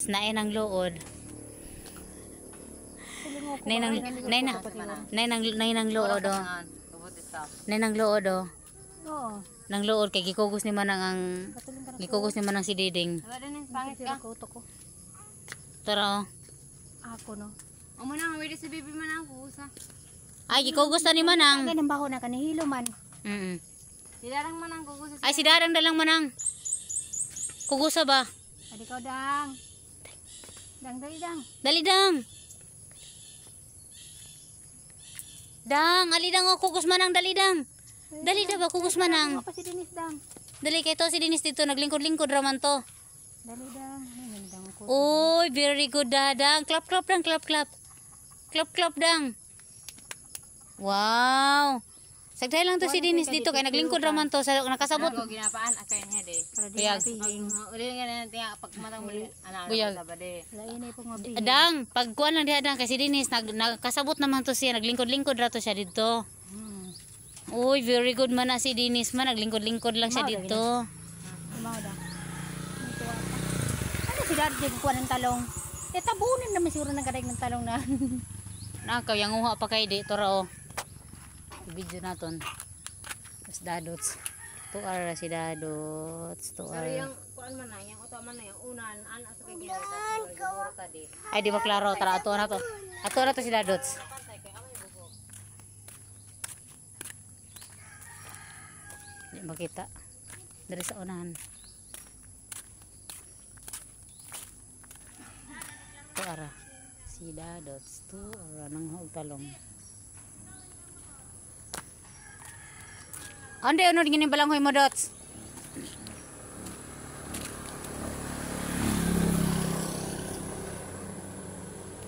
dots, naay nang luod. Nay nang luod oh. Nay nang luod oh. Oo. Nang luod kay gikugos ni manang ang si Diding. Tara oh. Ako no. Amo na wala si baby man ang kusa. Ay gikugos ta ni manang. Ganang baho na kanihilo man. Sidarang man ang kusa. Ay si Darang dalang manang. Kugusa ba? Adi ka dang. Dang. Dali dang. Dang, ali dang oh, kugos manang dali dang. Dali da ba kugos manang. Ako si Dennis dang. Dali kay to si Dennis dito naglingkod-lingkod raman to. Dali dang. Ay dang ko. Oy, very good dadang. Clap dang, clap. Clap dang. Wow. Sagday lang to si Dennis dito kay naglingkod raman to sa nakasabot. Ako ginapaan akay niya de. Buyag. Uli nga na tiya pag matang muli ana Buyag. sa bade. Lain ay pong mabi. Dang, pagkuan lang diha dang kay si Dennis nagkasabot naman to siya, naglingkod-lingkod ra to siya dito. Uy, very good man na si Dennis man, naglingkod-lingkod lang siya dito. Mao da. Ano si Daddy ko ng talong? Eh tabunin naman siguro ng kadayag ng talong na. Nakaw yang uha pa kay di to ra oh. Video naton. Mas dadots. Tuar si dadots, tuar. Yang kuan man na, yang uto man na yang unan ana sa kay ginata tadi. Ay di ba klaro tara ato na to. Ato na to si dadots. Di makita. Dari sa unahan. Tuara si dadots tuara nang hog talong. Ande ano gini balanghoy mo dots.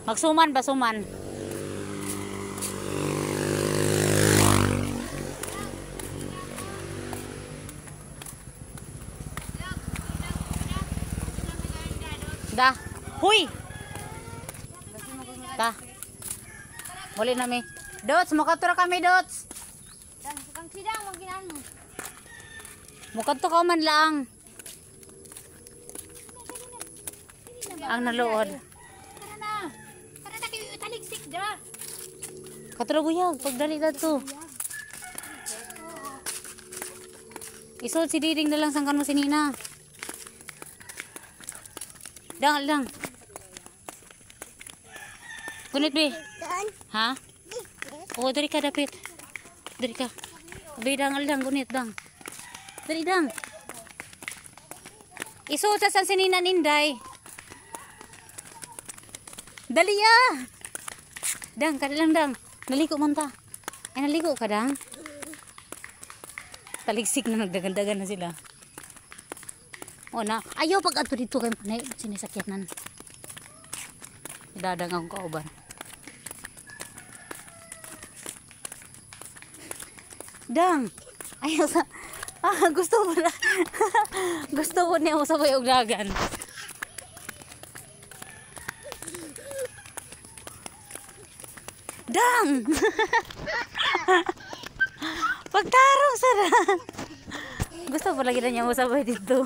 Magsuman ba suman? Da. Huy. Da. Muli na mi. Dots, makatura kami dots. Kang sidang mo ginaan mo. Mukat to ka man lang. Ang naluod. Tara na kayo taligsik da. Katrabuyag, pagdali na to. Isod si Diding na lang sangkan mo si Nina. Dang. Gunit be. Ha? Oo, dari ka dapit. Dari ka. Bidang aldang gunit dang. Dari dang. Isod sa si Nina Ninday. Dali ah. Dang, kadalang dang. Naliko man ta. Ay naliko ka dang. Taligsik na nagdagan-dagan na sila. O na, ayaw pag ato dito kay panay sinisakyan nan. Dadang akong kauban. Dang. Ayaw sa gusto mo na. Gusto ko niya mo sa bayog dagan. Dang. Pagtarong sa Gusto pa lagi na niya mo sabay dito.